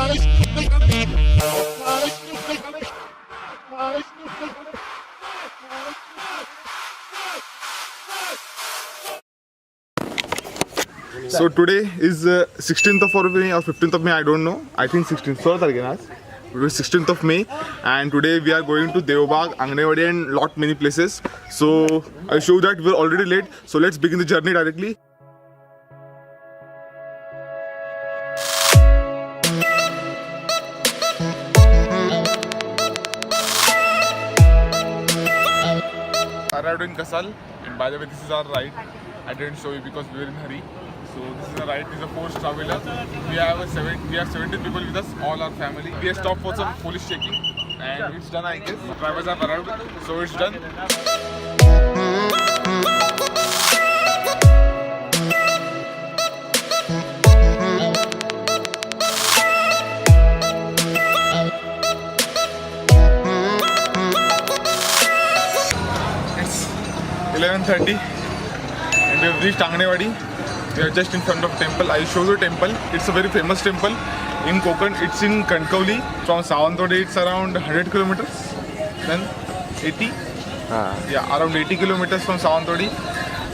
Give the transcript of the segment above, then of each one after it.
So today is 16th of May or 15th of May, I don't know. I think 16th. So today is 16th of May, and today we are going to Devbaug, Angnewadi, and lot many places. So I show that we're already late. So let's begin the journey directly. Arrived in Kasal, and by the way, this is our ride. I didn't show you because we were in a hurry. So this is a ride. This is a 4 traveler. We have 17 people with us, all our family. We have stopped for some police checking, and it's done. I guess drivers have arrived, so it's done. It's 11:30, and we have reached Angnewadi. We are just in front of temple. I show you temple. It's a very famous temple in Konkan. It's in Tarkarli. From Sawantwadi, it's around 100 kilometers. Then 80. Yeah, around 80 kilometers from Sawantwadi.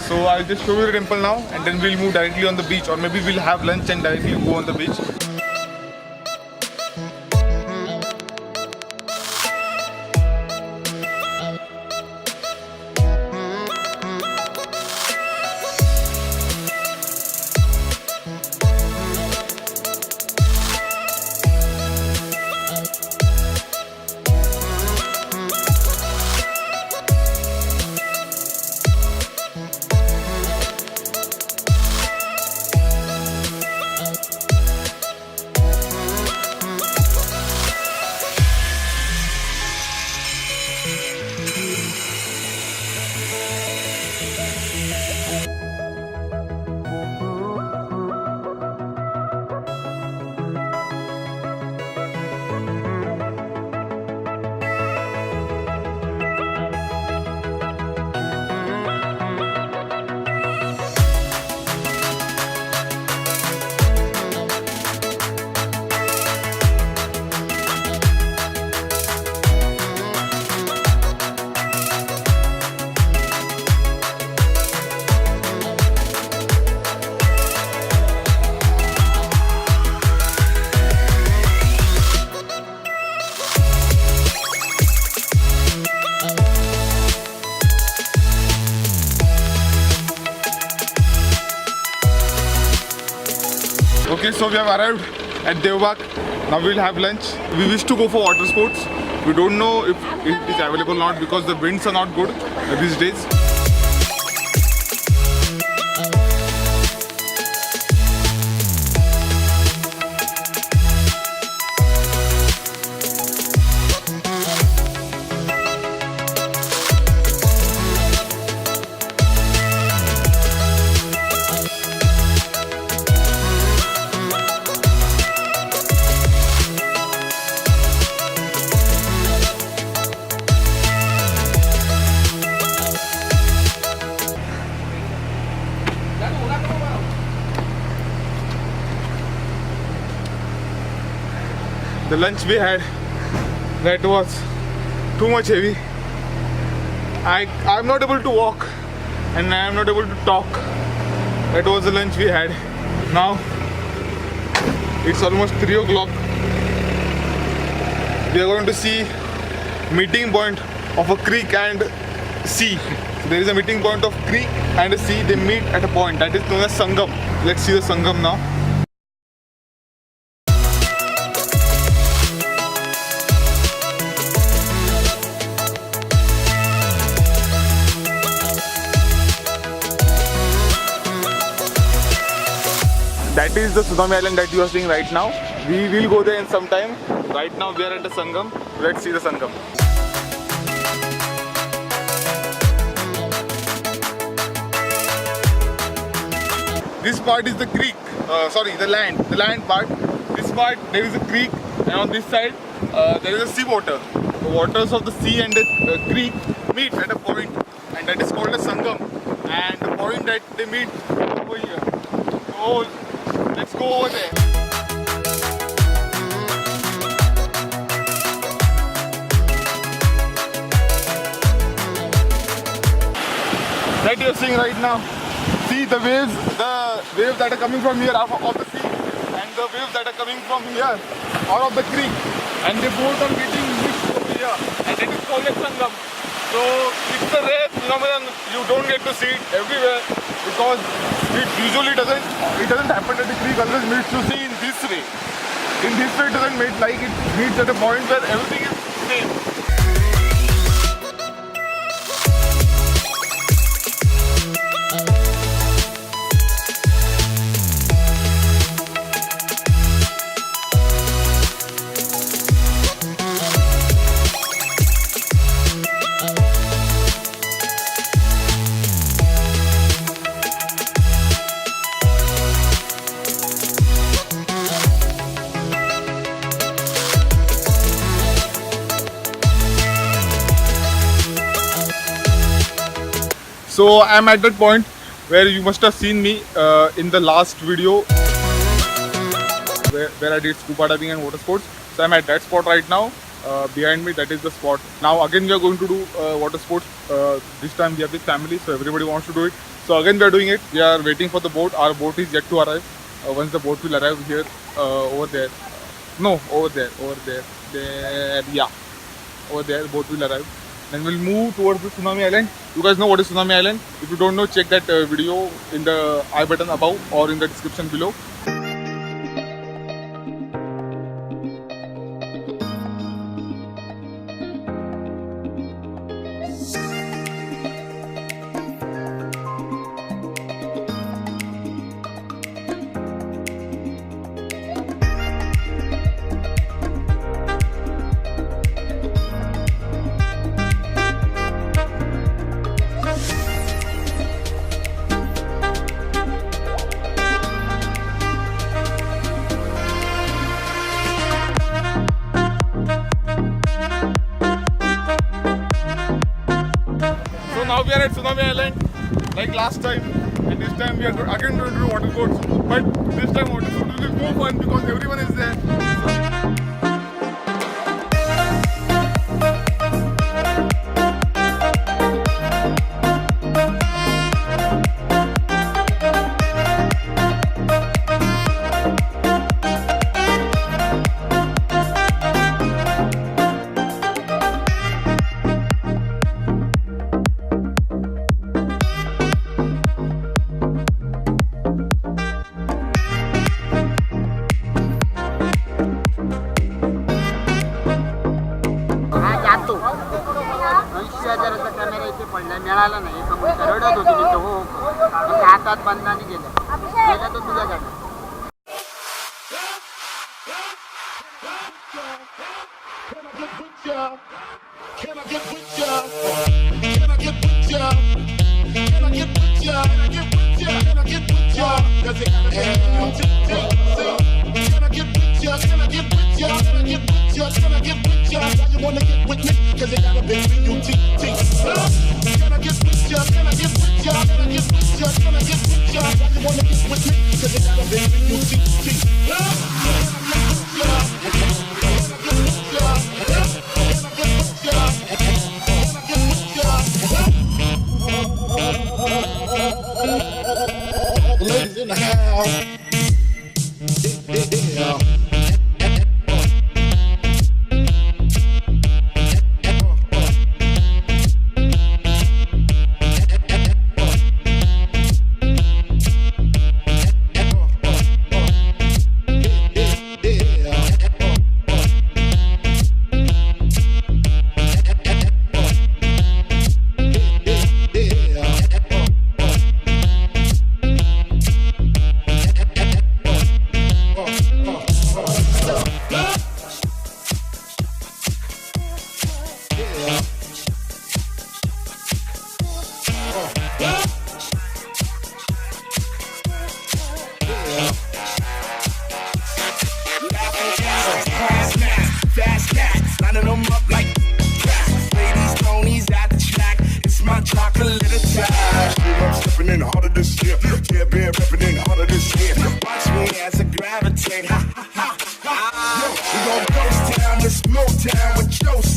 So I'll just show you the temple now, and then we'll move directly on the beach, or maybe we'll have lunch and directly go on the beach. Okay, so we have arrived at Devbaug. Now we will have lunch. We wish to go for water sports. We don't know if it is available or not because the winds are not good these days. The lunch we had, that was too much heavy. I'm not able to walk and I am not able to talk. That was the lunch we had. Now it's almost 3 o'clock. We are going to see meeting point of a creek and sea. There is a meeting point of creek and a sea. They meet at a point that is known as Sangam. Let's see the Sangam now. That is the Tsunami island that you are seeing right now. We will go there in some time. Right now we are at the Sangam. Let's see the Sangam. This part is the creek. The land part. This part there is a creek, and on this side there is a sea water. The waters of the sea and the creek meet at a point, and that is called a Sangam. And the point that they meet over here. So let's go over there. that you're seeing right now. See the waves that are coming from here are of the sea, and the waves that are coming from here are of the creek, and they both are getting mixed over here, and that is called a sangam. So it's a rare phenomenon. You don't get to see it everywhere because it usually doesn't happen that the creek always meets to see in this way. In this way, it doesn't meet like it meets at a point where everything is same. So I'm at that point where you must have seen me in the last video where I did scuba diving and water sports. So I'm at that spot right now. Behind me, that is the spot. Now again we are going to do water sports. This time we are with family, so everybody wants to do it. So again we are doing it. We are waiting for the boat. Our boat is yet to arrive. Once the boat will arrive here, over there. No, over there. There, yeah. Over there, boat will arrive. Then we'll move towards the Tsunami Island. You guys know what is Tsunami Island? If you don't know, check that video in the I button above or in the description below. Now we are at Tsunami Island, like last time, and this time we are again going to do water sports. But this time water sports will be more fun because everyone is there. मिळाला नाही तर मग रडत होती मी हो म्हणजे हातात बंधाने गेलं गेला तो तुझ्याकडे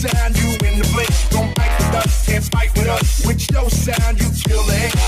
Sound, you in the blink, don't bite with us, can't fight with us. With your sound, you kill it.